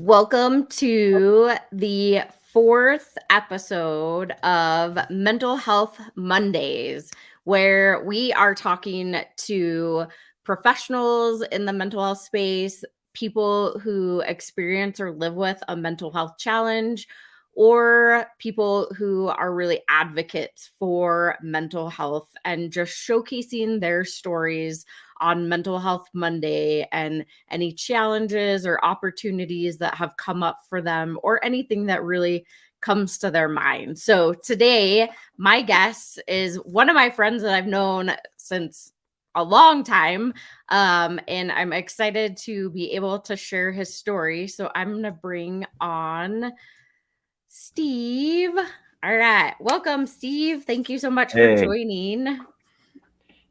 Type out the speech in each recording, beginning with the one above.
Welcome to the fourth episode of Mental Health Mondays, where we are talking to professionals in the mental health space, people who experience or live with a mental health challenge, or people who are really advocates for mental health and just showcasing their stories on Mental Health Monday and any challenges or opportunities that have come up for them or anything that really comes to their mind. So today, my guest is one of my friends that I've known since a long time. And I'm excited to be able to share his story. So I'm going to bring on Steve. All right. Welcome, Steve. Thank you so much for Hey, joining.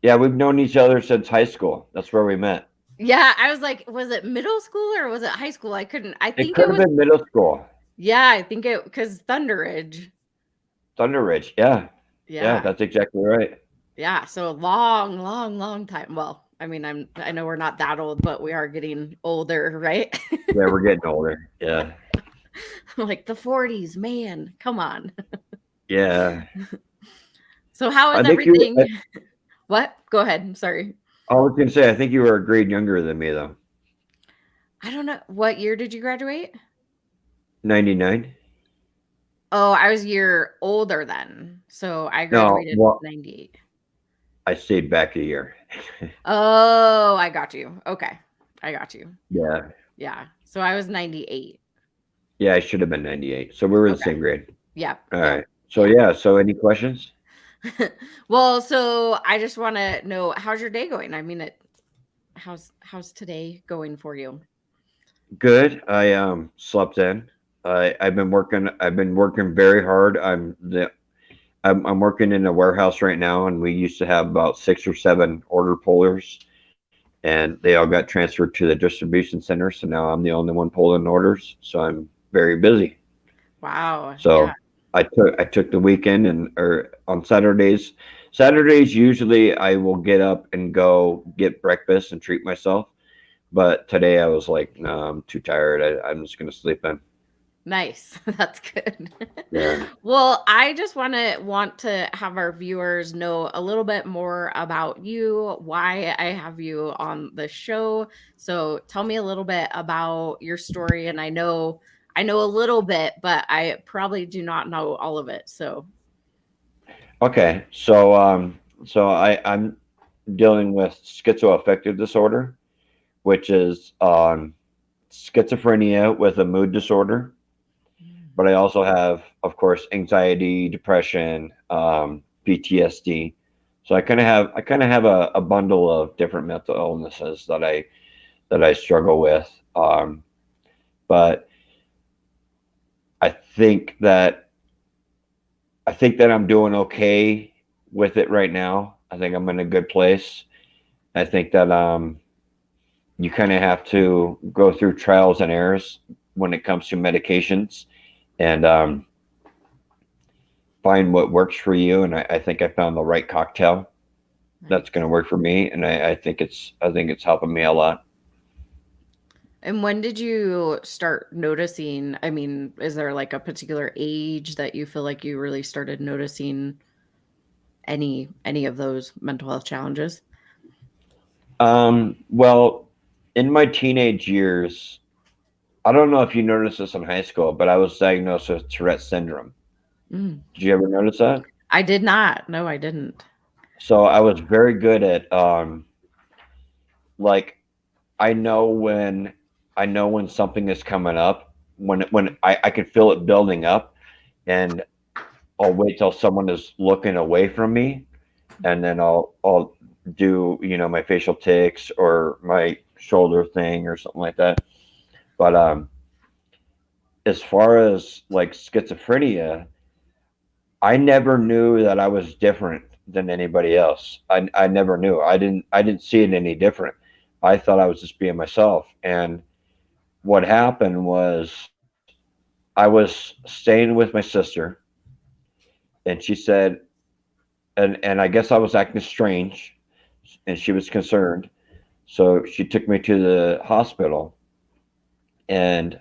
yeah, we've known each other since high school. That's where we met. Yeah, I was like, was it middle school or was it high school? I It think could it have was, been middle school. yeah, I think it, because Thunder Ridge. Thunder Ridge. Yeah, Yeah, that's exactly right. yeah. So long, long, long time. Well, I know we're not that old, but we are getting older, right? Yeah, we're getting older. Yeah, Like the 40s, man. Come on. yeah. So how is I think you. everything? What? Go ahead. I'm sorry. I was gonna say, I think you were a grade younger than me though. I don't know. What year did you graduate? 99. Oh, I was a year older then. So I No, graduated well, 98. I stayed back a year. Oh, I got you. Okay. I got you. Yeah, Yeah. So I was 98. yeah. I should have been 98. So we were the Okay. same grade. Yep. All Yep. right. So Yeah. yeah. So any questions? Well, so I just want to know how's your day going? How's today going for you? Good. I slept in. I've been working. I've been working very hard. I'm working in a warehouse right now, and we used to have about 6 or 7 order pullers, and they all got transferred to the distribution center. So now I'm the only one pulling orders. So I'm very busy. Wow. So Yeah. I took the weekend and or on Saturdays. Saturdays usually I will get up and go get breakfast and treat myself. But today I was like, no, I'm too tired. I'm just gonna sleep in. Nice. That's good. Yeah. Well, I just want to have our viewers know a little bit more about you, why I have you on the show. So tell me a little bit about your story. And I know a little bit, but I probably do not know all of it. So Okay. So I'm dealing with schizoaffective disorder, which is schizophrenia with a mood disorder. But I also have, of course, anxiety, depression, PTSD. So I kind of have a bundle of different mental illnesses that I struggle with. But I think that I think that I'm doing okay with it right now. I think I'm in a good place. I think that you kind of have to go through trials and errors when it comes to medications and find what works for you. And I think I found the right cocktail that's going to nice. work for me. And I think it's helping me a lot. And when did you start noticing? I mean, is there like a particular age that you feel like you really started noticing any of those mental health challenges? Well, in my teenage years, I don't know if you noticed this in high school, but I was diagnosed with Tourette Syndrome. Mm. Did you ever notice that? I did not. No, I didn't. So I was very good at like I know when I know when something is coming up when I can feel it building up and I'll wait till someone is looking away from me and then I'll do my facial tics or my shoulder thing or something like that. But as far as like schizophrenia, I never knew that I was different than anybody else. I never knew. I didn't see it any different. I thought I was just being myself. And what happened was I was staying with my sister and she said and I guess I was acting strange and she was concerned. So she took me to the hospital and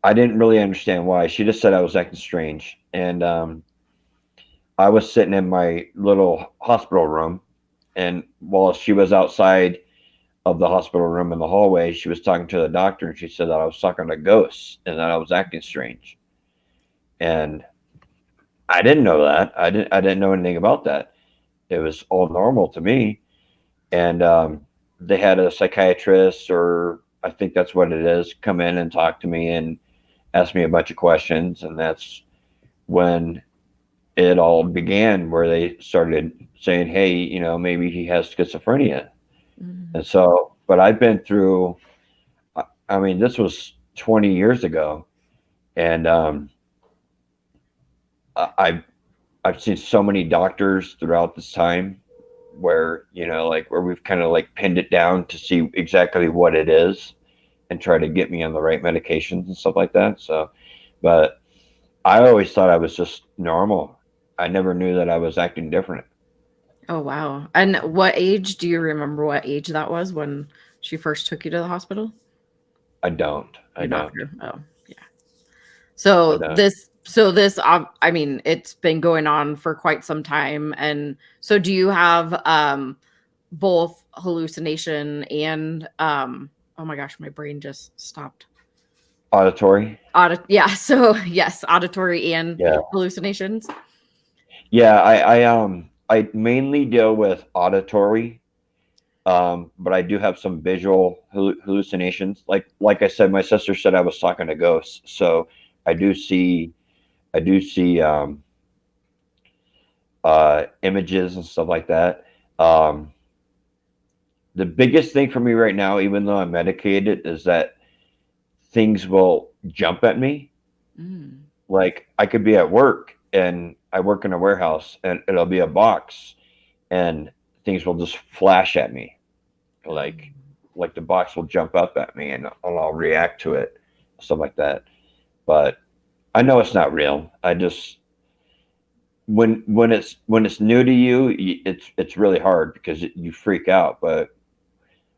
I didn't really understand why. She just said I was acting strange. And I was sitting in my little hospital room. And while she was outside of the hospital room in the hallway, she was talking to the doctor, and she said that I was talking to ghosts and that I was acting strange. And I didn't know that. I didn't know anything about that. It was all normal to me. And they had a psychiatrist, or I think that's what it is, come in and talk to me and ask me a bunch of questions. And that's when it all began, where they started saying, hey, maybe he has schizophrenia. Mm. And so, but I've been through, I mean, this was 20 years ago. And I, I've seen so many doctors throughout this time, where, like, where we've kind of like pinned it down to see exactly what it is and try to get me on the right medications and stuff like that. So, but I always thought I was just normal. I never knew that I was acting different. Oh, wow. And what age, do you remember what age that was when she first took you to the hospital? I don't. I You're not don't. sure. Oh, yeah. I So don't. this, I mean, it's been going on for quite some time. And so do you have both hallucination and oh my gosh, my brain just stopped. Auditory. Yeah, so yes, auditory and Yeah. hallucinations. Yeah. I mainly deal with auditory. But I do have some visual hallucinations. Like I said, my sister said I was talking to ghosts. So I do see, I do see images and stuff like that. Um, the biggest thing for me right now, even though I'm medicated, is that things will jump at me. Mm. Like, I could be at work, and I work in a warehouse, and it'll be a box, and things will just flash at me. Like, the box will jump up at me, and I'll react to it, stuff like that. But I know it's not real. I just, when it's new to you, it's really hard because you freak out. But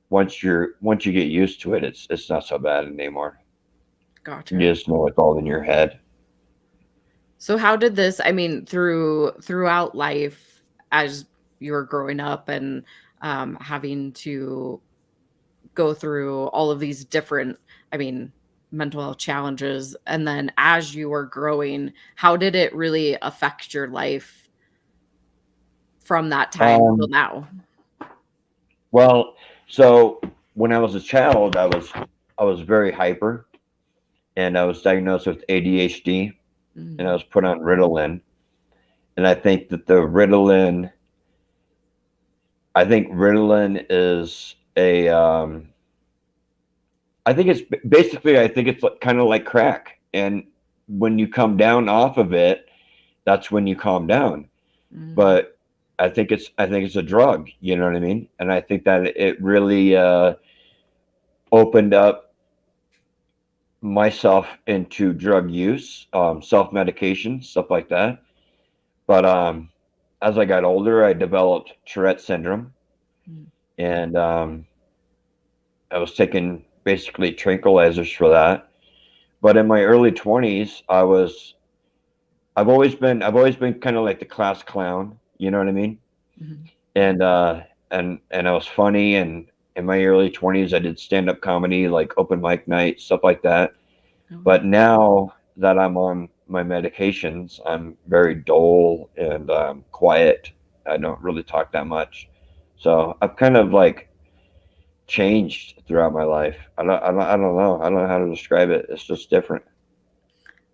once you get used to it, it's not so bad anymore. You Gotcha. just know it's all in your head. So how did this, I mean, throughout life as you were growing up and having to go through all of these different, I mean, mental health challenges, and then as you were growing, how did it really affect your life from that time till Um, now? well, so when I was a child, I was very hyper, and I was diagnosed with ADHD, and I Mm. was put on Ritalin. And I think that the Ritalin, I think Ritalin is a, I think it's basically, I think it's kind of like crack. And when you come down off of it, that's when you calm down. Mm. But I think it's a drug. You know what I mean? And I think that it really opened up myself into drug use, self medication, stuff like that. But as I got older, I developed Tourette Syndrome, Mm. and I was taking basically tranquilizers for that. But in my early 20s, I've always been kind of like the class clown, you know what I mean? Mhm. And and I was funny, and in my early 20s I did stand-up comedy, like open mic night, stuff like that. Oh, But wow. now that I'm on my medications, I'm very dull and quiet. I don't really talk that much. So I've kind of like changed throughout my life. I don't know. I don't know how to describe it. It's just different.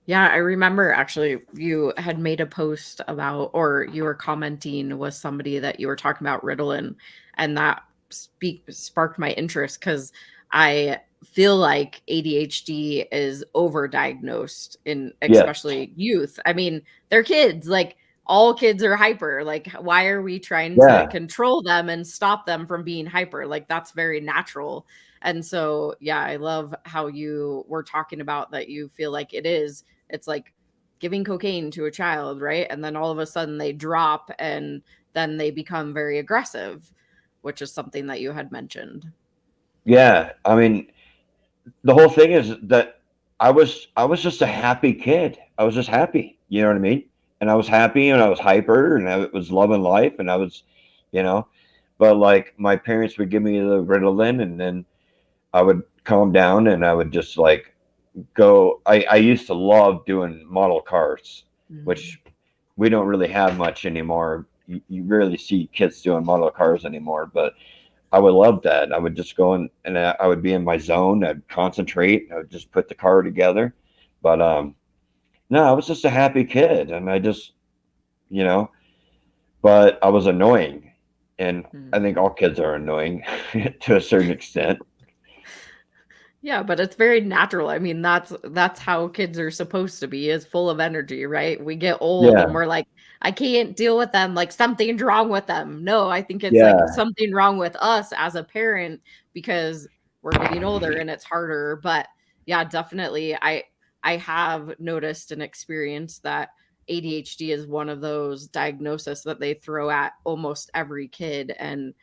Yeah, I remember actually you had made a post about, or you were commenting with somebody that you were talking about Ritalin, and that sparked my interest because I feel like ADHD is overdiagnosed in Yes. especially youth. I mean, they're kids, like all kids are hyper. Like, why are we trying to Yeah. control them and stop them from being hyper? Like, that's very natural. And so, yeah, I love how you were talking about that you feel like it's like giving cocaine to a child, right? And then all of a sudden they drop and then they become very aggressive, which is something that you had mentioned. Yeah. I mean, the whole thing is that I was just a happy kid. I was just happy. You know what I mean? And I was happy and I was hyper and I was loving life and I was, you know, but like my parents would give me the Ritalin and then I would calm down and I would just like go. I used to love doing model cars, Mhm. which we don't really have much anymore. You rarely see kids doing model cars anymore, but I would love that. I would just go in and I would be in my zone. I'd concentrate. I would just put the car together. But no, I was just a happy kid, and I just, you know, but I was annoying, and I think Mhm. all kids are annoying to a certain extent. Yeah, but it's very natural. I mean, that's how kids are supposed to be, is full of energy, right? We get old and Yeah, we're like, I can't deal with them, like something's wrong with them. No, I think it's like yeah, something wrong with us as a parent because we're getting older and it's harder. But yeah, definitely I have noticed and experienced that ADHD is one of those diagnoses that they throw at almost every kid. And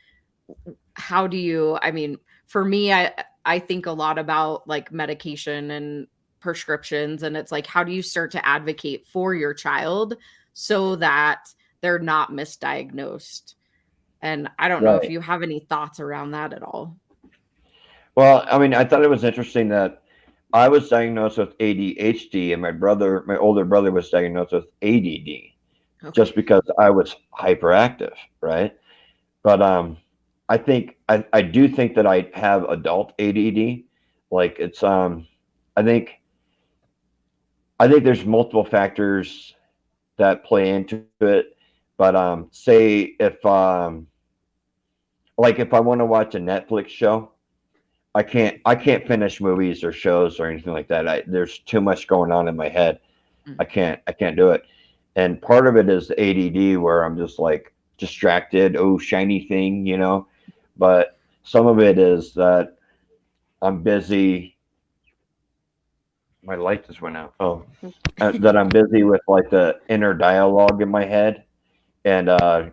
how do you, I mean, for me, I think a lot about like medication and prescriptions, and it's like, how do you start to advocate for your child so that they're not misdiagnosed? And I don't know if right. you have any thoughts around that at all. Well, I mean, I thought it was interesting that I was diagnosed with ADHD, and my older brother, was diagnosed with ADD, Okay. just because I was hyperactive, right? But I do think that I have adult ADD. Like it's I think I think there's multiple factors that play into it. But say if like if I want to watch a Netflix show, I can't finish movies or shows or anything like that. There's too much going on in my head. Mm. I can't do it. And part of it is the ADD where I'm just like distracted, oh shiny thing, you know. But some of it is that I'm busy. My light just went out. Oh, that I'm busy with like the inner dialogue in my head, and I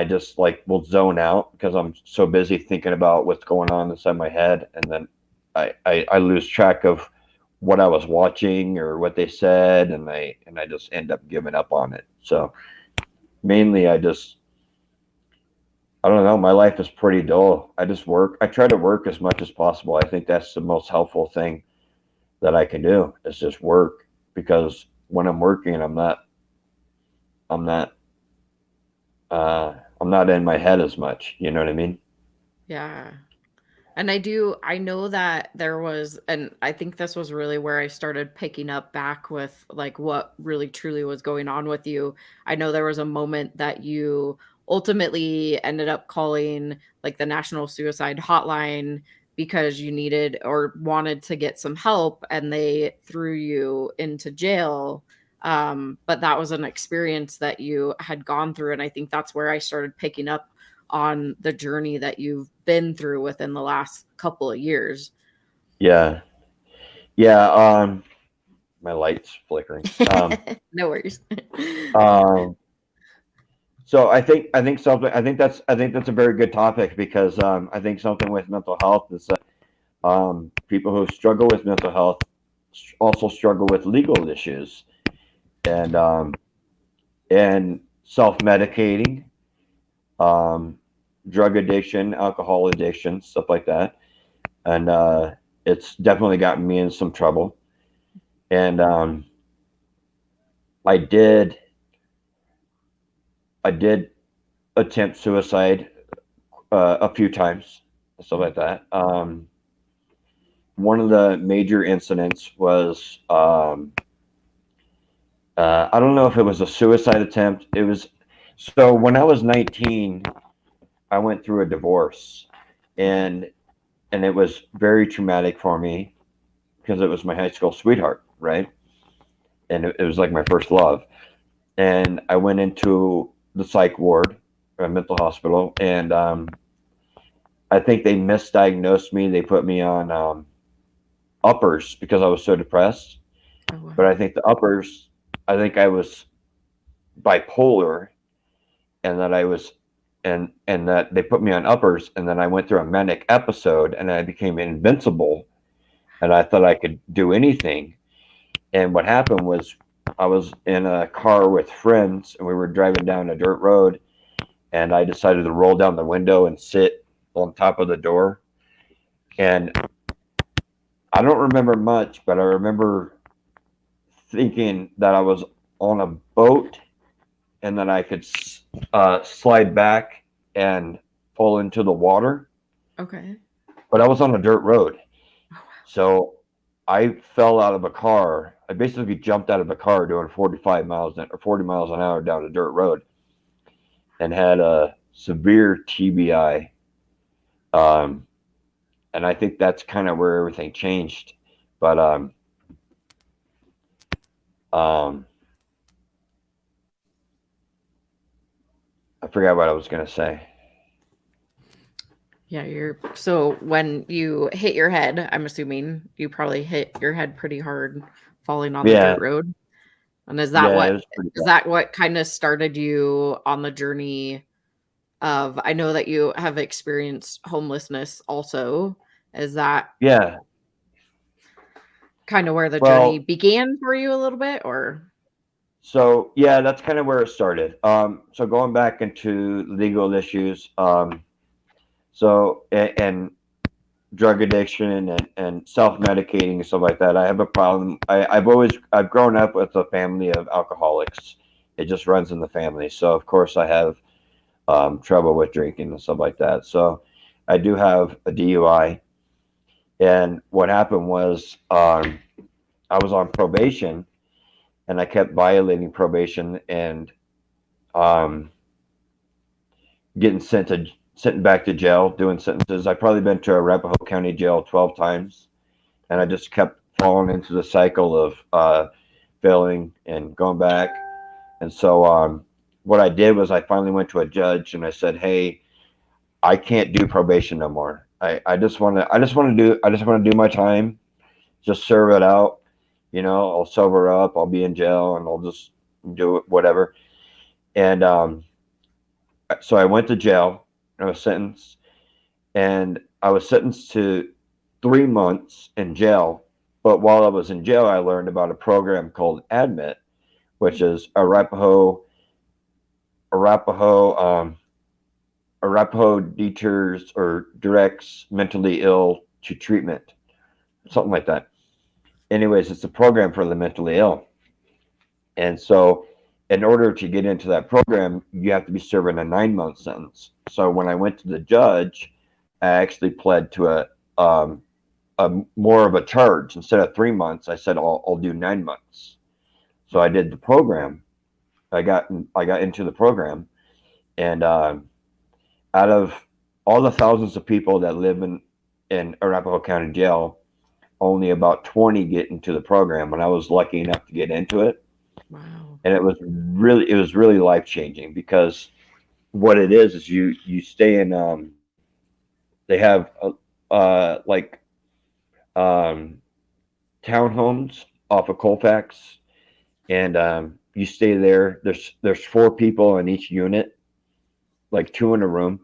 just like will zone out because I'm so busy thinking about what's going on inside my head, and then I lose track of what I was watching or what they said, and I just end up giving up on it. So mainly, I don't know. My life is pretty dull. I just work. I try to work as much as possible. I think that's the most helpful thing that I can do is just work because when I'm working, I'm not I'm not in my head as much. You know what I mean? Yeah. And I know that there was, and I think this was really where I started picking up back with like what really truly was going on with you. I know there was a moment that you ultimately ended up calling like the National Suicide Hotline because you needed or wanted to get some help, and they threw you into jail. But that was an experience that you had gone through. And I think that's where I started picking up on the journey that you've been through within the last couple of years. Yeah, yeah. My light's flickering. No worries. Um, so I think that's a very good topic because I think something with mental health is that people who struggle with mental health also struggle with legal issues and and self medicating, um, drug addiction, alcohol addiction, stuff like that, and it's definitely gotten me in some trouble. And I did I did attempt suicide a few times, stuff like that. One of the major incidents was I don't know if it was a suicide attempt. It was so when I was 19, I went through a divorce, Okay. and it was very traumatic for me because it was my high school sweetheart, right? And it was like my first love. And I went into the psych ward, a mental hospital, and I think they misdiagnosed me. They put me on uppers because I was so depressed. Oh, wow. But I think the uppers, I think I was bipolar, and that I was, and that they put me on uppers, and then I went through a manic episode, and I became invincible, and I thought I could do anything. And what happened was I was in a car with friends, and we were driving down a dirt road, and I decided to roll down the window and sit on top of the door. And I don't remember much, but I remember thinking that I was on a boat and that I could slide back and fall into the water. Okay. But I was on a dirt road. So I fell out of a car. I basically jumped out of a car doing 45 miles or 40 miles an hour down a dirt road and had a severe TBI. And I think that's kind of where everything changed. But um, I forgot what I was going to say. Yeah, so when you hit your head, I'm assuming you probably hit your head pretty hard falling on the dirt road. And is that what kind of started you on the journey of, I know that you have experienced homelessness also. Is that kind of where the journey began for you a little bit, or? So yeah, that's kind of where it started. So going back into legal issues, and drug addiction and self-medicating and stuff like that. I have a problem. I've grown up with a family of alcoholics. It just runs in the family. So of course I have trouble with drinking and stuff like that. So I do have a DUI. And what happened was I was on probation, and I kept violating probation and getting sent back to jail, doing sentences. I've probably been to Arapahoe County Jail 12 times, and I just kept falling into the cycle of failing and going back. And so what I did was I finally went to a judge and I said, "Hey, I can't do probation no more. I just want to do my time, just serve it out. You know, I'll sober up, I'll be in jail, and I'll just do it, whatever." And so I went to jail. I was sentenced, and I was sentenced to 3 months in jail. But while I was in jail, I learned about a program called ADMIT, which is Arapahoe deters or directs mentally ill to treatment, something like that. Anyways, it's a program for the mentally ill. And so in order to get into that program, you have to be serving a 9-month sentence. So when I went to the judge, I actually pled to a more of a charge. Instead of 3 months, I said I'll do 9 months. So I did the program. I got into the program, and out of all the thousands of people that live in Arapahoe County Jail, only about 20 get into the program, and I was lucky enough to get into it. Wow. And it was really life changing, because what it is you stay in they have like townhomes off of Colfax, and you stay there. There's 4 people in each unit, like 2 in a room,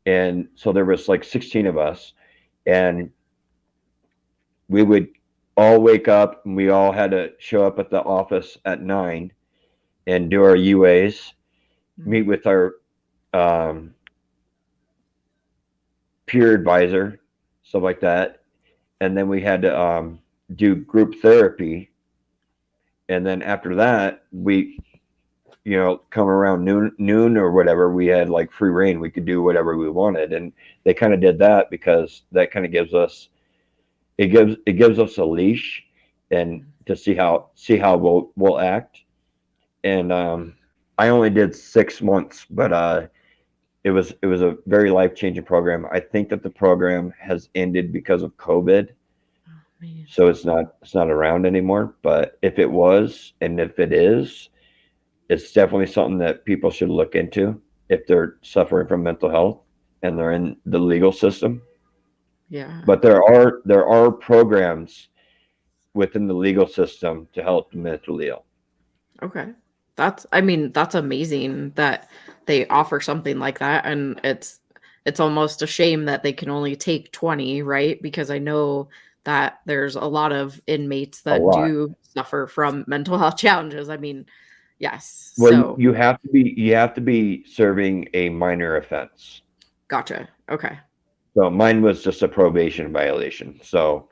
and so there was like 16 of us, and we would all wake up, and we all had to show up at the office at 9 and do our UAs, meet with our peer advisor, stuff like that, and then we had to do group therapy, and then after that, we, come around noon or whatever, we had like free reign. We could do whatever we wanted, and they kind of did that because that kind of gives us a leash, and to see how we'll act. And I only did 6 months, but it was a very life-changing program. I think that the program has ended because of COVID. So it's not around anymore. But if it was, and if it is, it's definitely something that people should look into if they're suffering from mental health and they're in the legal system. Yeah. But there are programs within the legal system to help the mentally ill. Okay. That's amazing that they offer something like that, and it's almost a shame that they can only take 20, right? Because I know that there's a lot of inmates A that lot. do suffer from mental health challenges. I mean, yes. Well, So you have to be serving a minor offense. gotcha. Okay. So mine was just a probation violation. So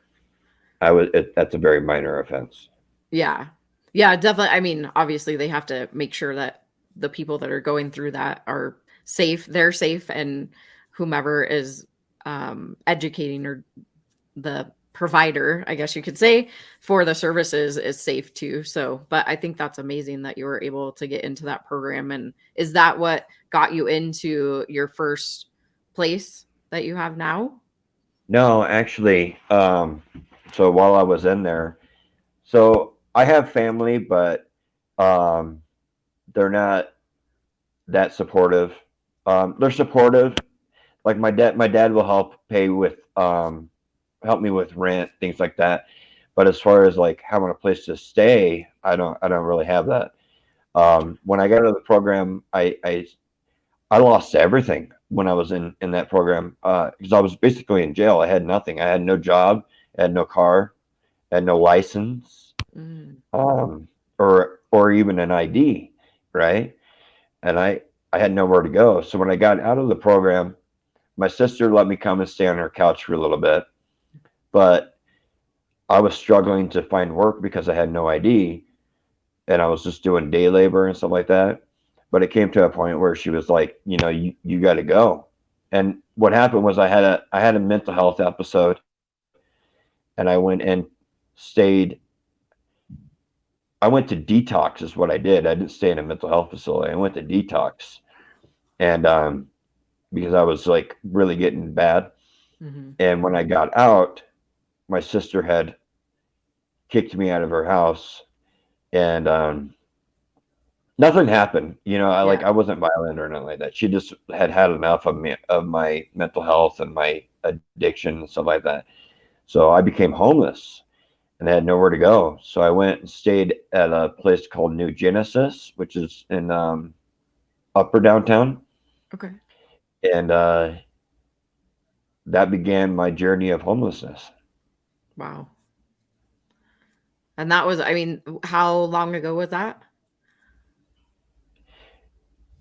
that's a very minor offense. Yeah. Yeah, definitely. I mean, obviously they have to make sure that the people that are going through that are safe, they're safe, and whomever is educating or the provider, I guess you could say, for the services is safe too. So, but I think that's amazing that you were able to get into that program. And is that what got you into your first place that you have now? No, actually, so while I was in there, so I have family, but um, they're not that supportive. They're supportive. Like my dad will help me with rent, things like that. But as far as like having a place to stay, I don't really have that. When I got into the program, I lost everything when I was in that program because I was basically in jail. I had nothing. I had no job, I had no car, I had no license, Mm, or even an ID, right? And I had nowhere to go. So when I got out of the program, my sister let me come and stay on her couch for a little bit, but I was struggling to find work because I had no ID, and I was just doing day labor and stuff like that. But it came to a point where she was like, you got to go. And what happened was I had a mental health episode, and I went and stayed. I went to detox is what I did. I didn't stay in a mental health facility. I went to detox, and because I was like really getting bad. hmm. And when I got out, my sister had kicked me out of her house, and nothing happened. Yeah. I wasn't violent or nothing like that. She just had enough of me, of my mental health and my addiction and stuff like that. So I became homeless and I had nowhere to go. So I went and stayed at a place called New Genesis, which is in upper downtown. Okay. And that began my journey of homelessness. Wow. And that was, I mean, how long ago was that?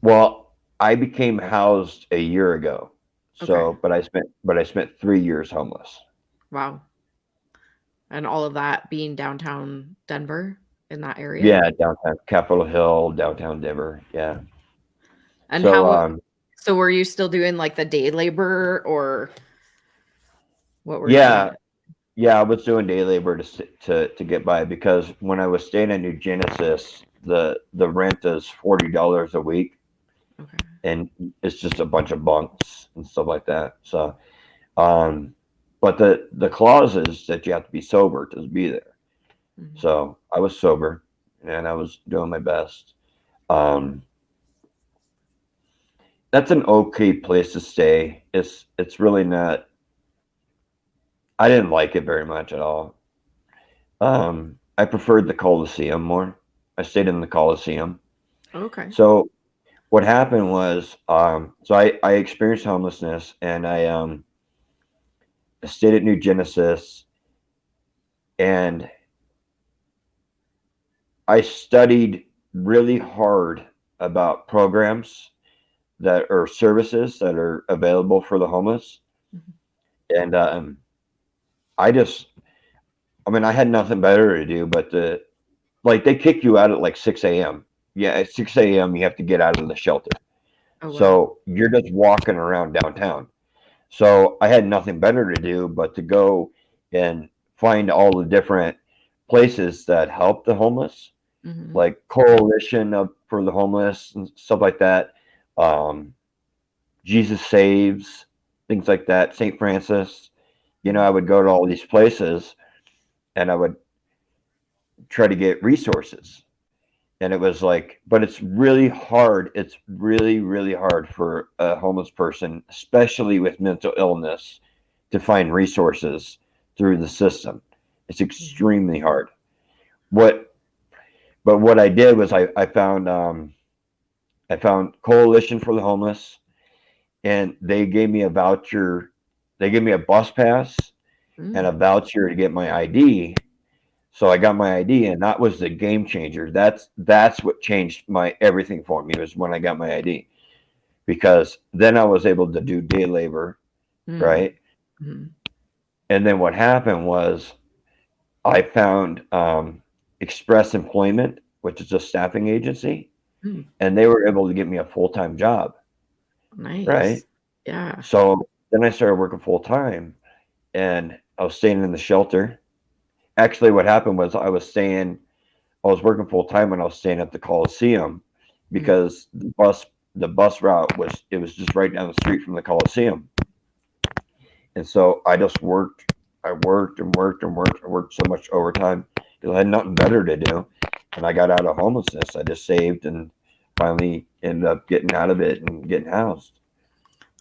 Well, I became housed a year ago. Okay. So, but I spent 3 years homeless. Wow. And all of that being downtown Denver in that area? Yeah, downtown Capitol Hill, downtown Denver. Yeah. And So, how, so were you still doing like the day labor or what were you doing? yeah, yeah, I was doing day labor to get by because when I was staying at New Genesis, the rent is $40 a week, Okay. and it's just a bunch of bunks and stuff like that. So, um, but the clause is that you have to be sober to be there. Mhm. So I was sober, and I was doing my best. Um, that's an okay place to stay. It's really not. I didn't like it very much at all. I preferred the Coliseum more. I stayed in the Coliseum. Okay. So what happened was, so I experienced homelessness, and I stayed at New Genesis, and I studied really hard about programs that are services that are available for the homeless, Mhm. and I just, I mean, I had nothing better to do but to like they kick you out at like 6 a.m. Yeah, at 6 a.m. you have to get out of the shelter. Oh, wow. So you're just walking around downtown. So I had nothing better to do but to go and find all the different places that help the homeless, Hmm. like Coalition for the Homeless and stuff like that. Um, Jesus Saves, things like that. St. Francis. Hmm. I would go to all these places and I would try to get resources. And it was like, but it's really hard. It's really, really hard for a homeless person, especially with mental illness, to find resources through the system. It's Hmm. extremely hard. What, but what I did was I found Coalition for the Homeless, and they gave me a voucher. They gave me a bus pass, and a voucher to get my ID. So I got my ID, and that was the game changer. That's what changed my everything for me, was when I got my ID, because then I was able to do day labor, right? Mm-hmm. And then what happened was I found Express Employment, which is a staffing agency, and they were able to get me a full-time job, Nice. right? Yeah. So then I started working full-time, and I was staying in the shelter. Actually, what happened was I was working full-time when I was staying at the Coliseum, because the bus route was just right down the street from the Coliseum. And so I just worked. I worked and worked and worked. I worked so much overtime because I had nothing better to do. And I got out of homelessness. I just saved and finally ended up getting out of it and getting housed.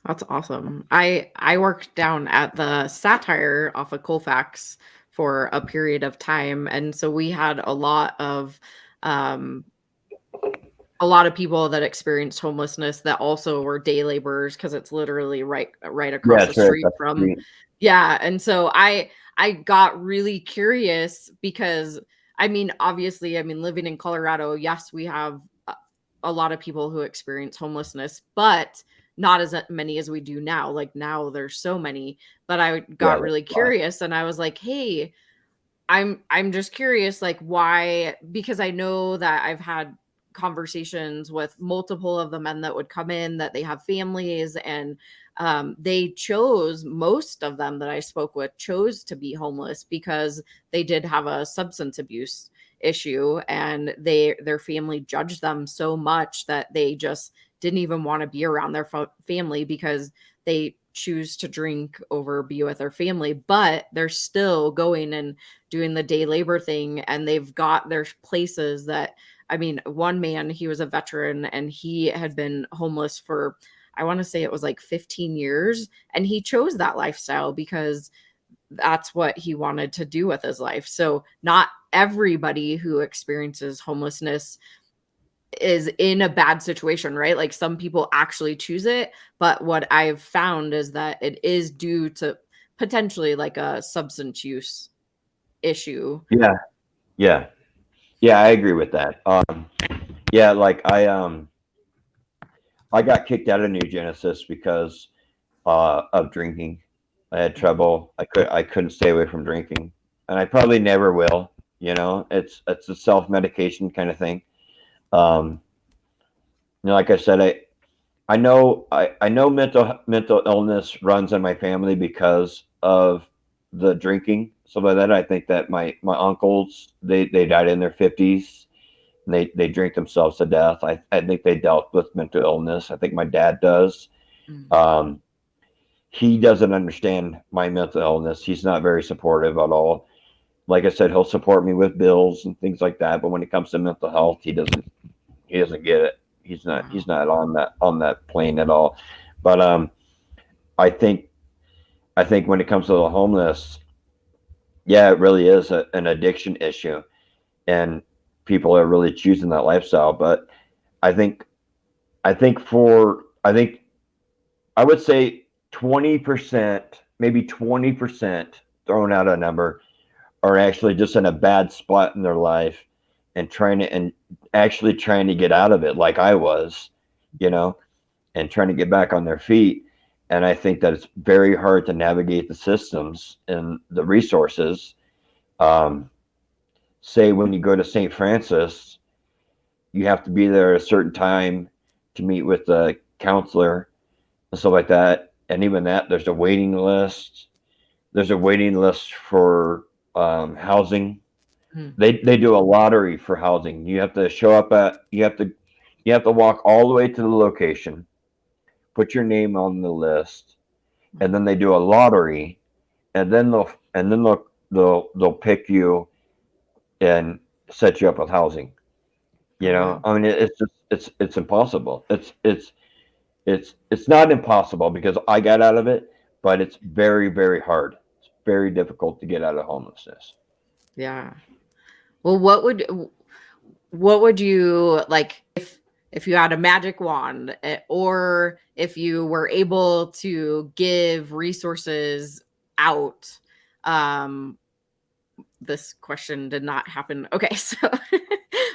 That's awesome. I worked down at the Satire off of Colfax for a period of time, and so we had a lot of people that experienced homelessness that also were day laborers, because it's literally right across the street from. Yeah, and so I got really curious because obviously, living in Colorado, yes, we have a lot of people who experience homelessness, but not as many as we do now. Like now there's so many, but I got really curious, and I was like, hey, I'm just curious, like, why? Because I know that I've had conversations with multiple of the men that would come in, that they have families, and most of them that I spoke with chose to be homeless because they did have a substance abuse issue, and their family judged them so much that they just didn't even want to be around their family, because they choose to drink over be with their family, but they're still going and doing the day labor thing, and they've got their places that, one man, he was a veteran, and he had been homeless for, I want to say it was like 15 years, and he chose that lifestyle because that's what he wanted to do with his life. So not everybody who experiences homelessness is in a bad situation, right? Like some people actually choose it, but what I've found is that it is due to potentially like a substance use issue. Yeah, I agree with that. Yeah, like I got kicked out of New Genesis because of drinking. I had trouble. I couldn't stay away from drinking, and I probably never will. It's a self medication kind of thing. Um, like I said, I know mental illness runs in my family because of the drinking, stuff like that. I think that my uncles, they died in their 50s, and they drink themselves to death. I think they dealt with mental illness. I think my dad does. He doesn't understand my mental illness. He's not very supportive at all. Like I said, he'll support me with bills and things like that, but when it comes to mental health, he doesn't get it. He's not on that plane at all. But I think when it comes to the homeless, yeah, it really is an addiction issue, and people are really choosing that lifestyle. But I think I think I would say 20%, maybe 20%, throwing out a number, are actually just in a bad spot in their life and actually trying to get out of it, like I was, and trying to get back on their feet. And I think that it's very hard to navigate the systems and the resources. Say when you go to St. Francis, you have to be there at a certain time to meet with the counselor and stuff like that. And even that, there's a waiting list. There's a waiting list for housing. They do a lottery for housing. You have to show up you have to walk all the way to the location, put your name on the list, and then they do a lottery, and then they'll pick you and set you up with housing. It's just it's impossible. It's not impossible because I got out of it, but it's very, very hard. It's very difficult to get out of homelessness. Yeah. Well, what would you like if you had a magic wand, or if you were able to give resources out This question did not happen. Okay, so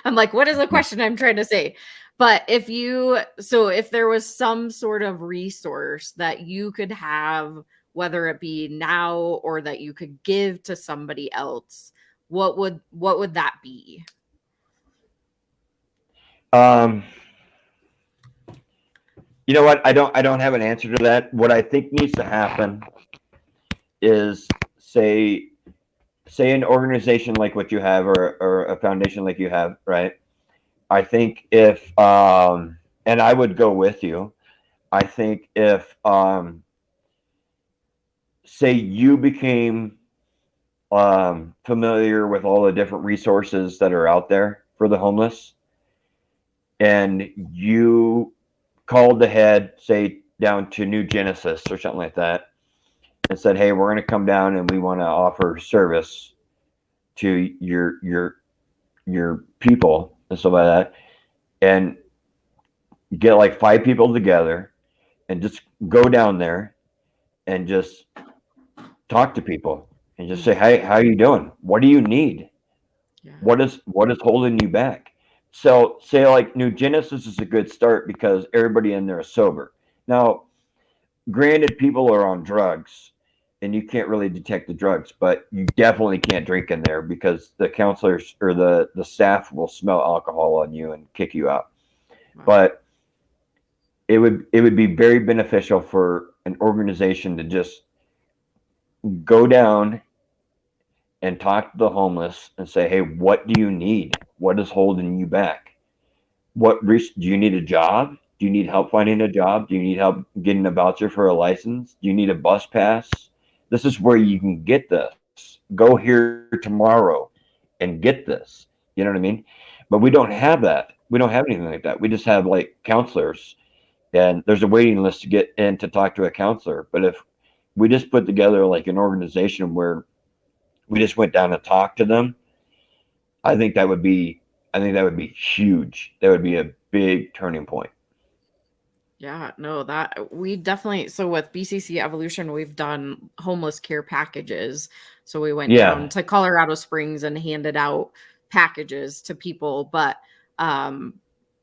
I'm like, what is the question I'm trying to say? But if there was some sort of resource that you could have, whether it be now or that you could give to somebody else, what would that be? You know what? I don't have an answer to that. What I think needs to happen is say an organization like what you have, or a foundation like you have, right? I think if and I would go with you. I think if say you became familiar with all the different resources that are out there for the homeless, and you called ahead, say down to New Genesis or something like that, and said, "Hey, we're going to come down and we want to offer service to your people and stuff like that," and get like 5 people together and just go down there and just talk to people and just say, "Hey, how you doing? What do you need? Yeah. What is holding you back?" So say like New Genesis is a good start because everybody in there is sober. Now, granted, people are on drugs and you can't really detect the drugs, but you definitely can't drink in there because the counselors or the staff will smell alcohol on you and kick you out. Wow. But it would be very beneficial for an organization to just go down and talk to the homeless and say, "Hey, what do you need? What is holding you back? Do you need a job? Do you need help finding a job? Do you need help getting a voucher for a license? Do you need a bus pass? This is where you can get this. Go here tomorrow and get this." You know what I mean? But we don't have that. We don't have anything like that. We just have like counselors, and there's a waiting list to get in to talk to a counselor. But if we just put together like an organization where we just went down to talk to them, I think that would be huge. That would be a big turning point. Yeah, no, that we definitely, so with BCC Evolution, we've done homeless care packages. So we went down to Colorado Springs and handed out packages to people, but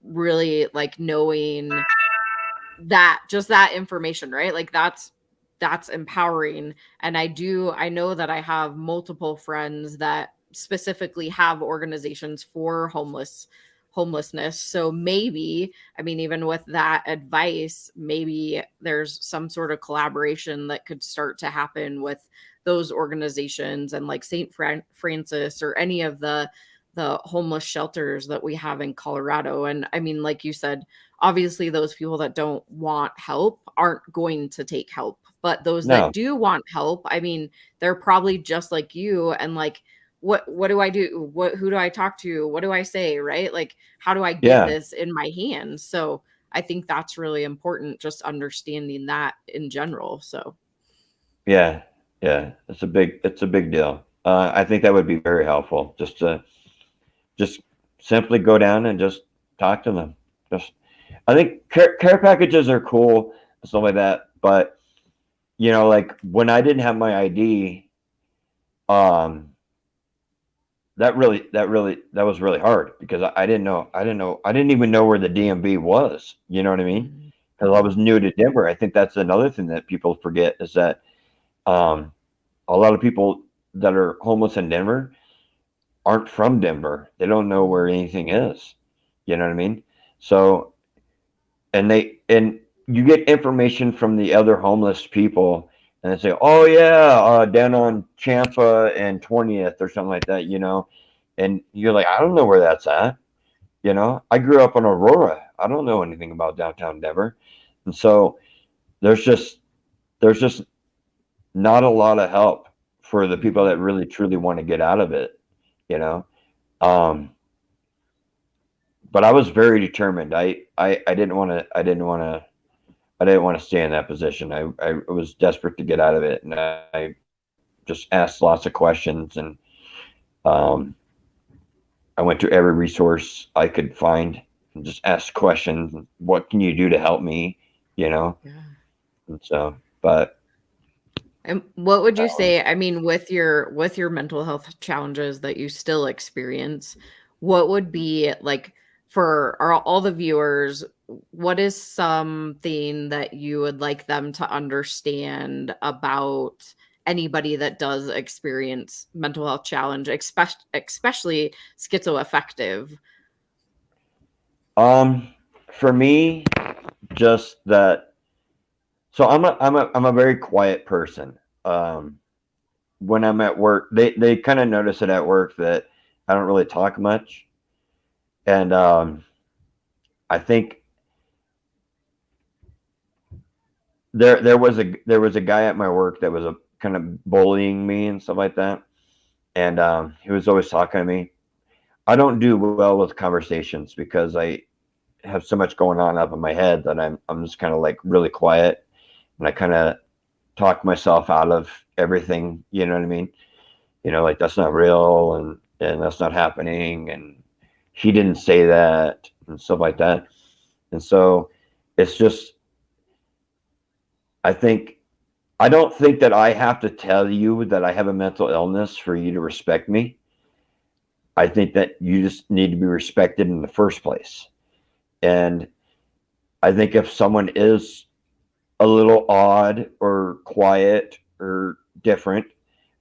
really like knowing that, just that information, right? Like that's empowering. And I know that I have multiple friends that specifically have organizations for homelessness. So maybe, I mean, even with that advice, maybe there's some sort of collaboration that could start to happen with those organizations and like St. Francis or any of the homeless shelters that we have in Colorado. And I mean, like you said, obviously those people that don't want help aren't going to take help, but those that do want help, I mean, they're probably just like you and like, what do I do? Who do I talk to? What do I say? Right? Like, how do I get this in my hands? So I think that's really important, just understanding that in general. So yeah, it's a big deal. I think that would be very helpful, just simply go down and just talk to them. I think care packages are cool and stuff like that, but you know, like when I didn't have my ID, that was really hard because I didn't even know where the DMV was. You know what I mean? Because I was new to Denver. I think that's another thing that people forget is that a lot of people that are homeless in Denver aren't from Denver. They don't know where anything is. You know what I mean? So, and you get information from the other homeless people, and they say, "Oh yeah, down on Champa and 20th or something like that," you know, and you're like, "I don't know where that's at." You know, I grew up in Aurora. I don't know anything about downtown Denver, and so there's just not a lot of help for the people that really truly want to get out of it. You know, but I was very determined. I didn't want to stay in that position. I was desperate to get out of it, and I just asked lots of questions, and I went to every resource I could find and just asked questions. What can you do to help me? You know, and so, but And what would you Um, say, I mean, with your mental health challenges that you still experience, what would be like for all the viewers, what is something that you would like them to understand about anybody that does experience mental health challenge, especially schizoaffective? for me, just that. So I'm a very quiet person. When I'm at work, they kind of notice it at work that I don't really talk much, and I think there was a guy at my work that was a kind of bullying me and stuff like that, and he was always talking to me. I don't do well with conversations because I have so much going on up in my head that I'm just kind of like really quiet, and I kind of talk myself out of everything. You know what I mean? Like that's not real, and that's not happening, and he didn't say that, and stuff like that. And so it's just, I think, I don't think that I have to tell you that I have a mental illness for you to respect me. I think that you just need to be respected in the first place. And I think if someone is a little odd or quiet or different,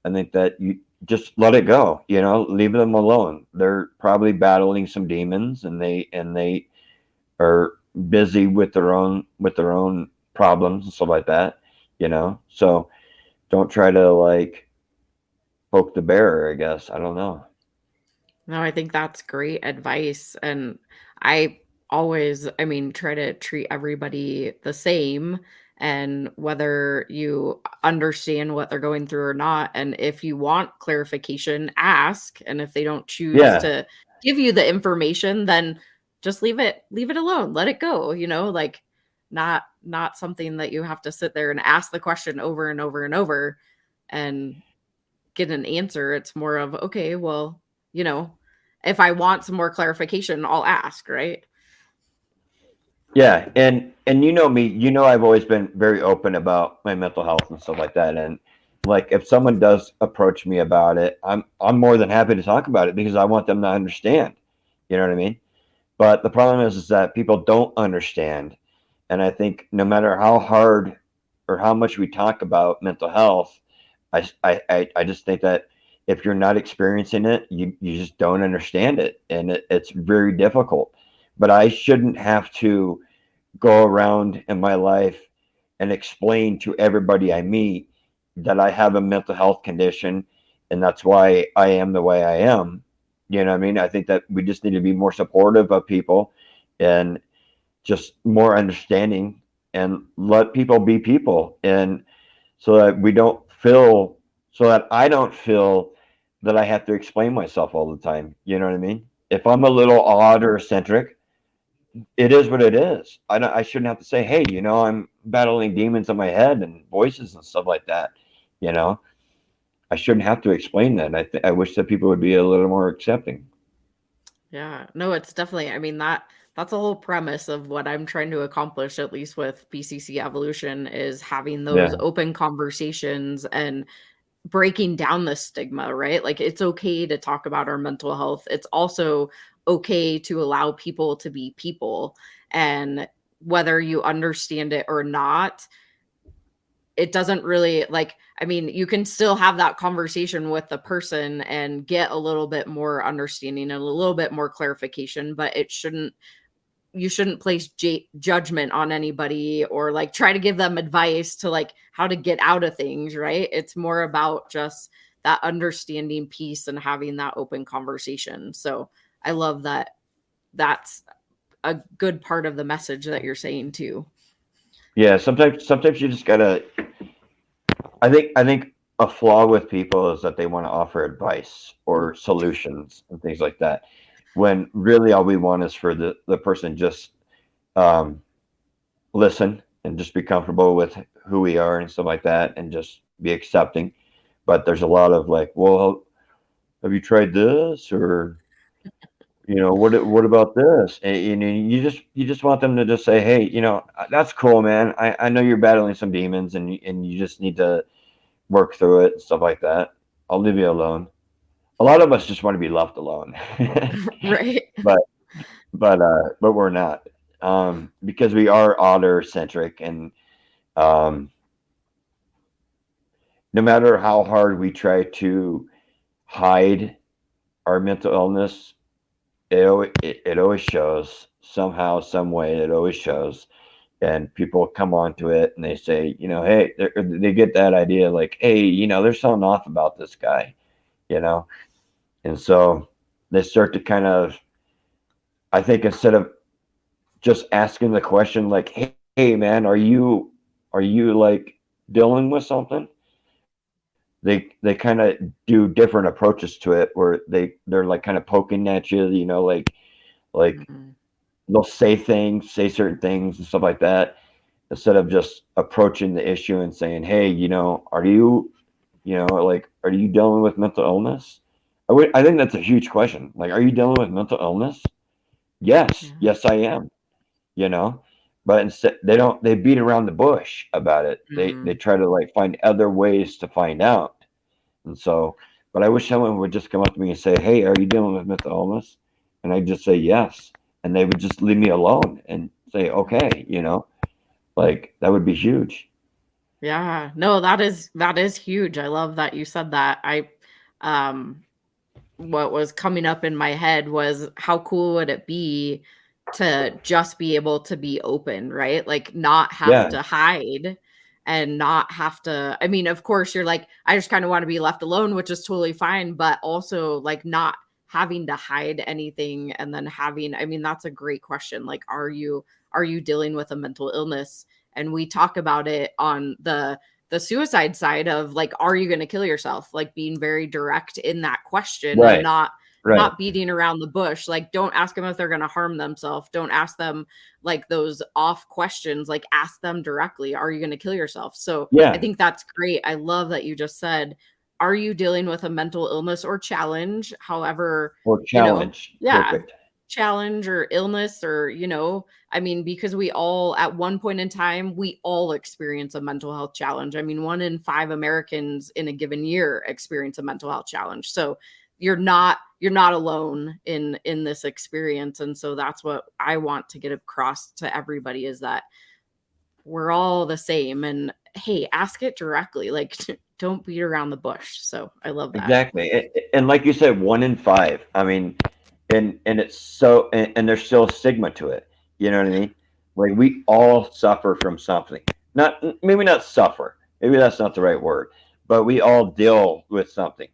I think that you just let it go, leave them alone. They're probably battling some demons, and they are busy with their own problems and stuff like that. So don't try to like poke the bear, I guess. I don't know. No, I think that's great advice. And I always, I mean, try to treat everybody the same. And whether you understand what they're going through or not, and if you want clarification, ask. And if they don't choose Yeah. to give you the information, then just leave it alone. Let it go, like not something that you have to sit there and ask the question over and over and over and get an answer. It's more of, okay, well, you know, if I want some more clarification, I'll ask, right? Yeah, and you know me, I've always been very open about my mental health and stuff like that. And like if someone does approach me about it, I'm more than happy to talk about it because I want them to understand. You know what I mean? But the problem is that people don't understand. And I think no matter how hard or how much we talk about mental health, I just think that if you're not experiencing it, you just don't understand it. And it's very difficult. But I shouldn't have to go around in my life and explain to everybody I meet that I have a mental health condition and that's why I am the way I am. You know what I mean? I think that we just need to be more supportive of people and just more understanding and let people be people. And so that we don't feel, so that I don't feel that I have to explain myself all the time. You know what I mean? If I'm a little odd or eccentric, it is what it is. I shouldn't have to say, hey, I'm battling demons in my head and voices and stuff like that. You know, I shouldn't have to explain that. I wish that people would be a little more accepting. Yeah. No, it's definitely, I mean, that's a whole premise of what I'm trying to accomplish, at least with BCC Evolution, is having those Yeah. open conversations and breaking down the stigma, right? Like it's okay to talk about our mental health. It's also okay to allow people to be people. And whether you understand it or not, it doesn't really, like, I mean, you can still have that conversation with the person and get a little bit more understanding and a little bit more clarification, but you shouldn't place judgment on anybody or like try to give them advice to like how to get out of things, right? It's more about just that understanding piece and having that open conversation. So I love that that's a good part of the message that you're saying too. Yeah. Sometimes you just gotta. I think a flaw with people is that they want to offer advice or solutions and things like that, when really all we want is for the person just um, listen and just be comfortable with who we are and stuff like that, and just be accepting. But there's a lot of like, well, have you tried this, or what about this? And you just want them to just say, hey, that's cool, man. I know you're battling some demons, and you just need to work through it and stuff like that. I'll leave you alone. A lot of us just want to be left alone, Right. but but we're not, because we are otter centric, and um, no matter how hard we try to hide our mental illness, it always shows somehow, some way. It always shows, and people come onto it and they say, hey, they get that idea like, hey, there's something off about this guy, you know, and so they start to kind of, I think, instead of just asking the question like, hey man, are you like dealing with something? They kind of do different approaches to it where they're like kind of poking at you, like Mhm. they'll say certain things and stuff like that, instead of just approaching the issue and saying, hey, are you dealing with mental illness? I think that's a huge question. Like, are you dealing with mental illness? Yes, Yeah. yes, I am. you know but instead they beat around the bush about it. They Mhm. try to like find other ways to find out. And so, but I wish someone would just come up to me and say, hey, are you dealing with mental illness? And I just say yes, and they would just leave me alone and say, okay, like that would be huge. Yeah. No, that is huge. I love that you said that. Um what was coming up in my head was how cool would it be to just be able to be open, right? Like not have Yeah, to hide and not have to, I mean, of course you're like, I just kind of want to be left alone, which is totally fine, but also like not having to hide anything and then having, I mean, that's a great question. Like, are you dealing with a mental illness? And we talk about it on the suicide side of like, are you going to kill yourself, like being very direct in that question and right, right. not beating around the bush. Like, don't ask them if they're going to harm themselves. Don't ask them like those off questions. Like, ask them directly, are you going to kill yourself? So I Yeah, think that's great. I love that you just said, are you dealing with a mental illness or challenge, however, or challenge. yeah, Perfect. challenge or illness, or I mean, because we all, at one point in time, we all experience a mental health challenge. I mean, 1 in 5 Americans in a given year experience a mental health challenge. So you're not alone in this experience. And so that's what I want to get across to everybody, is that we're all the same. And hey, ask it directly. Like, don't beat around the bush. So I love that. Exactly. And like you said, 1 in 5. I mean, and it's so, and there's still a stigma to it. You know what I mean? Like we all suffer from something. Not maybe not suffer. Maybe that's not the right word, but we all deal with something.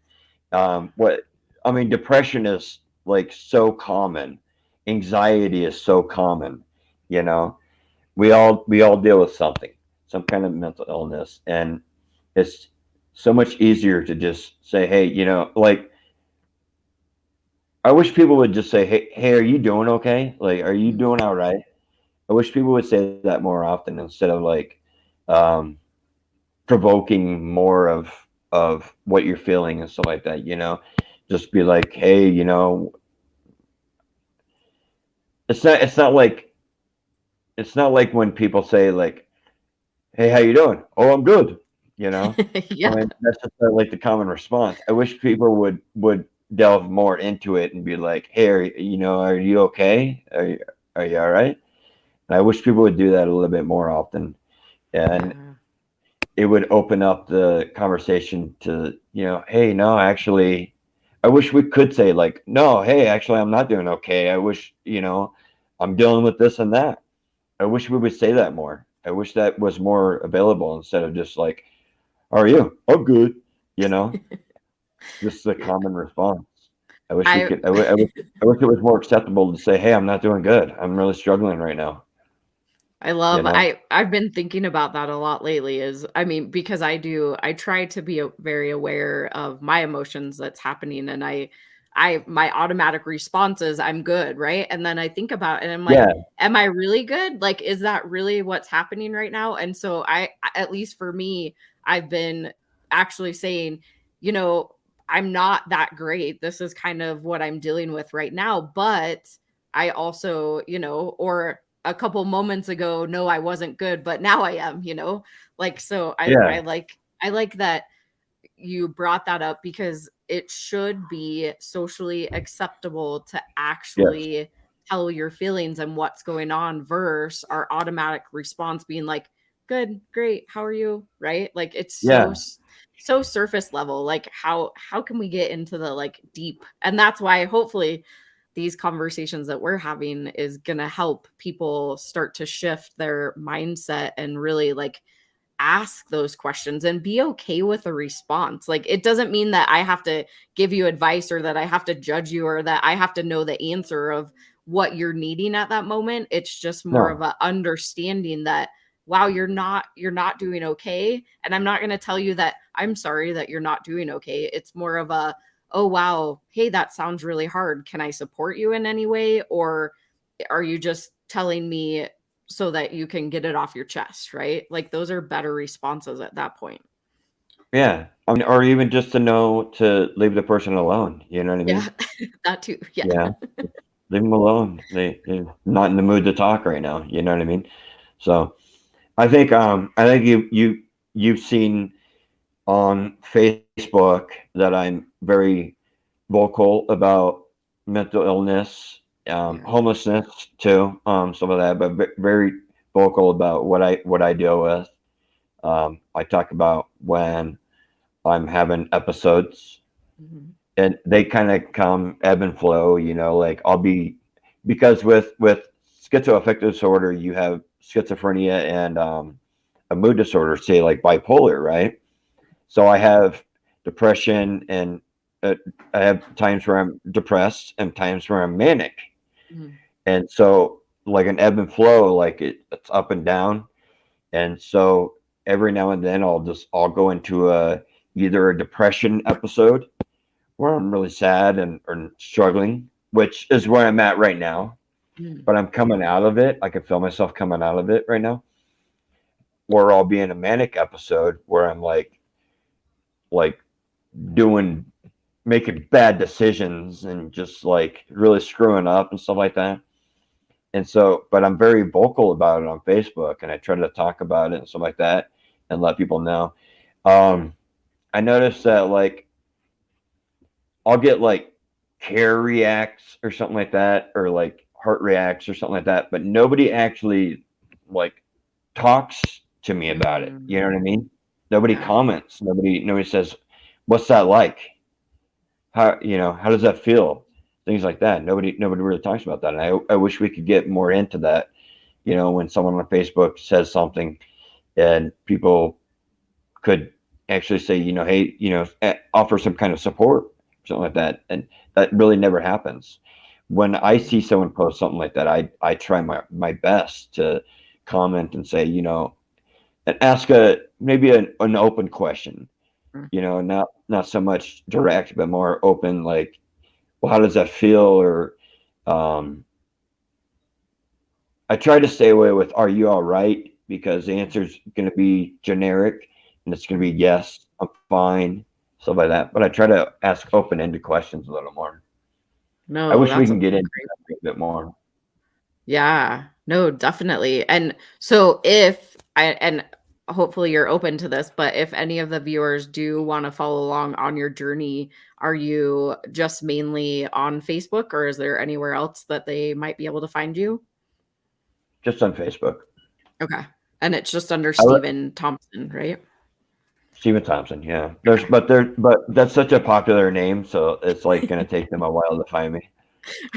What I mean, depression is like so common. Anxiety is so common. You know, we all deal with something, some kind of mental illness, and it's so much easier to just say, hey, like I wish people would just say, hey, are you doing okay? Like, are you doing all right? I wish people would say that more often instead of like um, provoking more of what you're feeling and stuff like that. Just be like, hey, it's not like when people say like, hey, how you doing? Oh, I'm good. You know, I Yeah. mean, that's just like the common response. I wish people would delve more into it and be like, hey, are you okay? Are you all right? And I wish people would do that a little bit more often, and Yeah. it would open up the conversation to, hey, no, actually, I wish we could say like, no, hey, actually, I'm not doing okay. I wish, I'm dealing with this and that. I wish we would say that more. I wish that was more available instead of just like, how are you? I'm good. You know, just the Yeah. common response. I wish we I could. I wish it was more acceptable to say, "Hey, I'm not doing good. I'm really struggling right now." I You love know? I've been thinking about that a lot lately, is I mean, because I try to be very aware of my emotions that's happening, and I my automatic response is I'm good, right? And then I think about it and I'm like, Yeah, am I really good? Like, is that really what's happening right now? And so at least for me, I've been actually saying, you know, I'm not that great. This is kind of what I'm dealing with right now, but I also, or a couple moments ago, no, I wasn't good, but now I am, like, so I yeah, like I like that. you brought that up because it should be socially acceptable to Yes. actually tell your feelings and what's going on versus our automatic response being like, good, great, how are you? Right? Like it's Yeah. so surface level. Like how can we get into the like deep? And that's why hopefully these conversations that we're having is going to help people start to shift their mindset and really like ask those questions and be okay with the response. Like it doesn't mean that I have to give you advice or that I have to judge you or that I have to know the answer of what you're needing at that moment. It's just more of No. a understanding that wow, you're not doing okay, and I'm not going to tell you that I'm sorry that you're not doing okay. It's more of a oh wow, hey, that sounds really hard. Can I support you in any way, or are you just telling me so that you can get it off your chest, right? Like those are better responses at that point. Yeah. I mean, or even just to know to leave the person alone. You know what I Yeah, mean? that too. Yeah. Yeah. Leave them alone. They're not in the mood to talk right now. You know what I mean? So I think you've seen on Facebook that I'm very vocal about mental illness, Yeah. homelessness too, some of that, but very vocal about what I deal with. I talk about when I'm having episodes, Mhm. and they kind of come ebb and flow. You know, like I'll be because with schizoaffective disorder, you have schizophrenia and a mood disorder, say like bipolar, right? So I have depression and uh, I have times where I'm depressed and times where I'm manic. Mhm. And so like an ebb and flow, like it's up and down. And so every now and then I'll go into either a depression episode where I'm really sad and or struggling, which is where I'm at right now. Mhm. But I'm coming out of it. I can feel myself coming out of it right now. Or I'll be in a manic episode where I'm like doing making bad decisions and just like really screwing up and stuff like that. And so, but I'm very vocal about it on Facebook and I try to talk about it and stuff like that and let people know. Um, I noticed that like I'll get like care reacts or something like that, or like heart reacts or something like that, but nobody actually like talks to me about it. You know what I Mm. mean? Nobody Yeah. comments. Nobody says, "What's that like? How does that feel?" Things like that. Nobody really talks about that. And I wish we could get more into that. You know, when someone on Facebook says something and people could actually say, hey, offer some kind of support, something like that. And that really never happens. When I see someone post something like that, I try my best to comment and say, and ask maybe an open question, Mm. not so much direct, but more open, like, well, how does that feel? Or um, I try to stay away with, are you all right? Because the answer is going to be generic and it's going to be yes, I'm fine, stuff like that. But I try to ask open ended questions a little more. I No, wish we that's a can get into great. that a bit more. Yeah. No, definitely. And so if I and hopefully you're open to this, but if any of the viewers do want to follow along on your journey, are you just mainly on Facebook or is there anywhere else that they might be able to find you? Just on Facebook. Okay. And it's just under I let Steven Thompson, right? Steven Thompson, yeah. Okay. But that's such a popular name, so it's like going to take them a while to find me.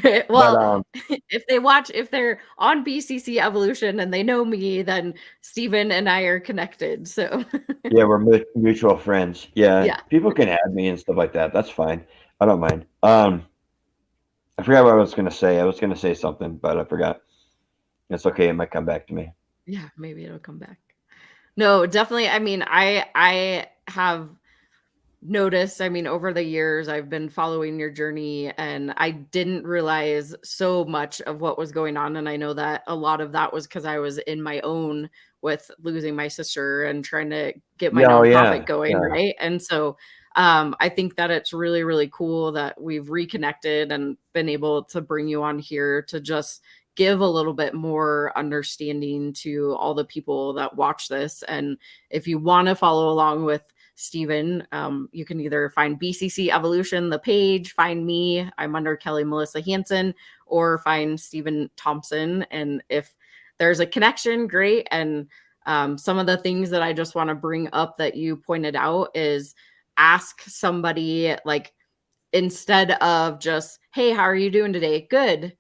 But Well, if they're on BCC Evolution and they know me, then Steven and I are connected. So yeah, we're mutual friends. Yeah, yeah. people can add me and stuff like that. That's fine. I don't mind. I forgot what I was going to say. I was going to say something, but I forgot. It's okay. It might come back to me. Yeah, maybe it'll come back. No, definitely. I mean, I have noticed, I mean, over the years, I've been following your journey and I didn't realize so much of what was going on. And I know that a lot of that was because I was in my own with losing my sister and trying to get my Yeah, oh nonprofit yeah, going, yeah. right? And so I think that it's really, really cool that we've reconnected and been able to bring you on here to just give a little bit more understanding to all the people that watch this. And if you want to follow along with Steven. You can either find BCC Evolution, the page, find me, I'm under Kelli Melissa Hansen, or find Steven Thompson. And if there's a connection, great. And some of the things that I just want to bring up that you pointed out is ask somebody, like, instead of just, hey, how are you doing today? Good.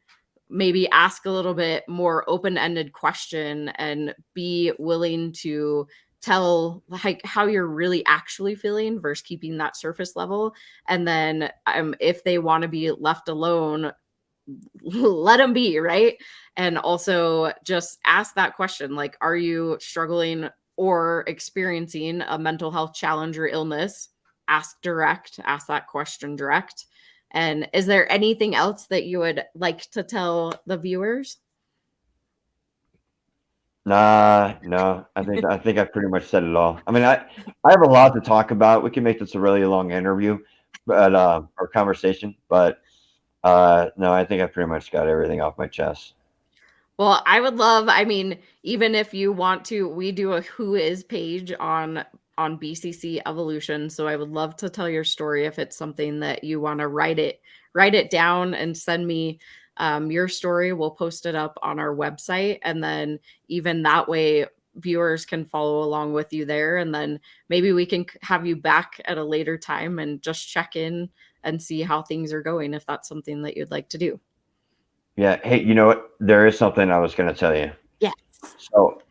Maybe ask a little bit more open-ended question and be willing to tell like how you're really actually feeling versus keeping that surface level. And then if they want to be left alone, let them be, right? And also just ask that question, like, are you struggling or experiencing a mental health challenge or illness? Ask that question direct. And is there anything else that you would like to tell the viewers? Nah, no. I think I pretty much said it all. I mean, I have a lot to talk about. We can make this a really long interview, but or conversation. But no, I think I pretty much got everything off my chest. Well, I would love, I mean, even if you want to, we do a who is page on BCC Evolution, so I would love to tell your story if it's something that you want to write it down and send me your story. We'll post it up on our website, and then even that way viewers can follow along with you there, and then maybe we can have you back at a later time and just check in and see how things are going if that's something that you'd like to do. Yeah. Hey, you know what? There is something I was going to tell you. Yes. So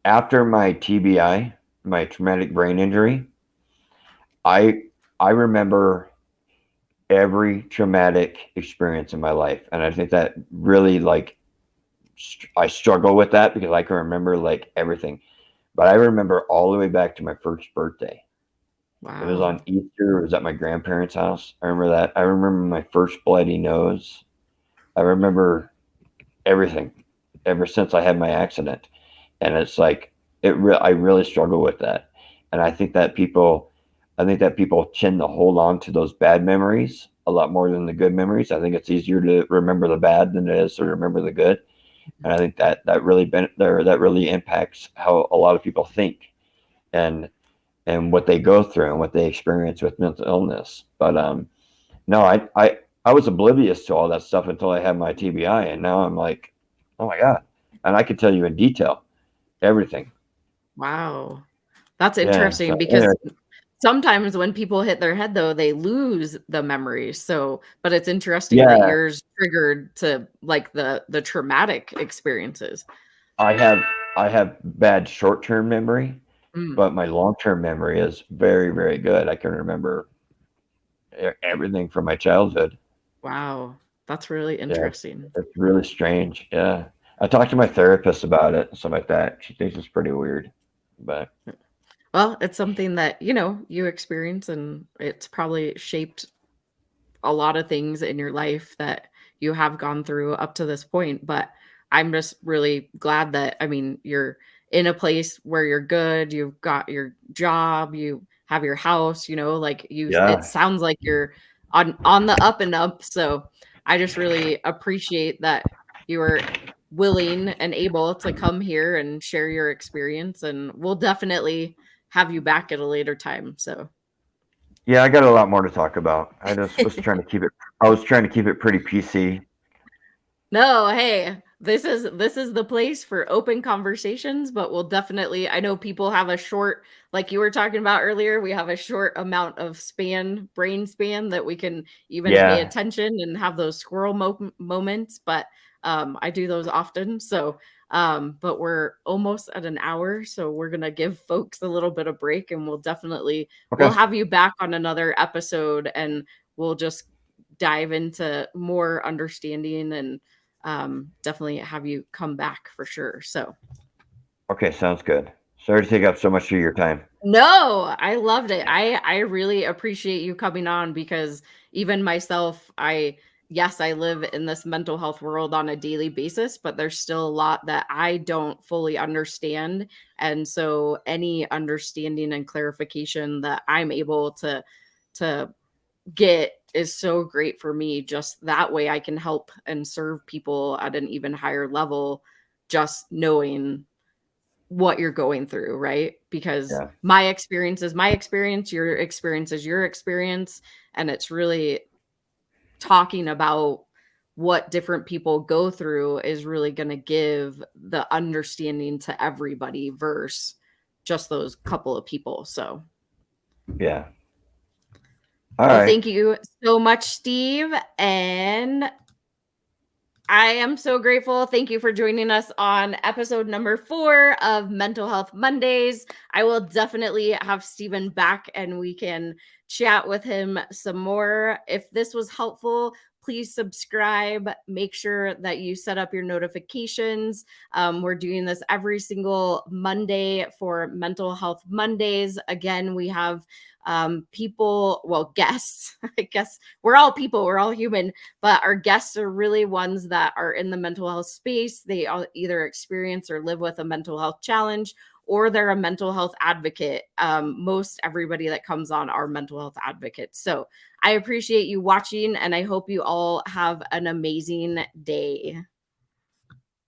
after my TBI, my traumatic brain injury, I remember every traumatic experience in my life, and I think that really like I struggle with that because I can remember like everything. But I remember all the way back to my first birthday. It was Wow. on Easter. It was at my grandparents' house. I remember that. I remember my first bloody nose. I remember everything ever since I had my accident. And it's like I really struggle with that. And I think that people tend to hold on to those bad memories a lot more than the good memories. I think it's easier to remember the bad than it is to remember the good. And I think that really impacts how a lot of people think and what they go through and what they experience with mental illness. But no, I was oblivious to all that stuff until I had my TBI, and now I'm like, oh my god, and I could tell you in detail everything. Wow. That's Yeah. So interesting because anyway, sometimes when people hit their head though, they lose the memories. So, but it's interesting that yeah, yours triggered to like the traumatic experiences. I have I have bad short term memory, Mm, but my long term memory is very very good. I can remember everything from my childhood. wow. That's really Yeah, interesting. it's really strange. Yeah, I talked to my therapist about it and stuff like that. She thinks it's pretty weird, but Well, it's something that, you experience and it's probably shaped a lot of things in your life that you have gone through up to this point. But I'm just really glad that, I mean, you're in a place where you're good, you've got your job, you have your house, like it yeah. sounds like you're on the up and up. So I just really appreciate that you were willing and able to come here and share your experience. And we'll definitely have you back at a later time. So Yeah, I got a lot more to talk about. I just was trying to keep it. I was trying to keep it pretty PC. no, hey, this is the place for open conversations, but we'll definitely, I know people have a short, like you were talking about earlier, we have a short amount of brain span that we can even pay Yeah. attention and have those squirrel moments, but I do those often. So but we're almost at an hour, so we're gonna give folks a little bit of break, and we'll Okay. have you back on another episode, and we'll just dive into more understanding and definitely have you come back for sure. So, Okay. Sounds good. Sorry to take up so much of your time. no, I loved it. I really appreciate you coming on because even myself, yes, I live in this mental health world on a daily basis, but there's still a lot that I don't fully understand. And so any understanding and clarification that I'm able to get is so great for me. Just that way I can help and serve people at an even higher level, just knowing what you're going through, right? Because Yeah. my experience is my experience, your experience is your experience, and it's really talking about what different people go through is really going to give the understanding to everybody versus just those couple of people. So, Yeah. All well, right. thank you so much, Steve. And I am so grateful. Thank you for joining us on episode number 4 of Mental Health Mondays. I will definitely have Steven back and we can chat with him some more. If this was helpful, please subscribe. Make sure that you set up your notifications. We're doing this every single Monday for Mental Health Mondays. Again, we have guests. I guess we're all people, we're all human, but our guests are really ones that are in the mental health space. They all either experience or live with a mental health challenge, or they're a mental health advocate. Most everybody that comes on are mental health advocates. So I appreciate you watching, and I hope you all have an amazing day.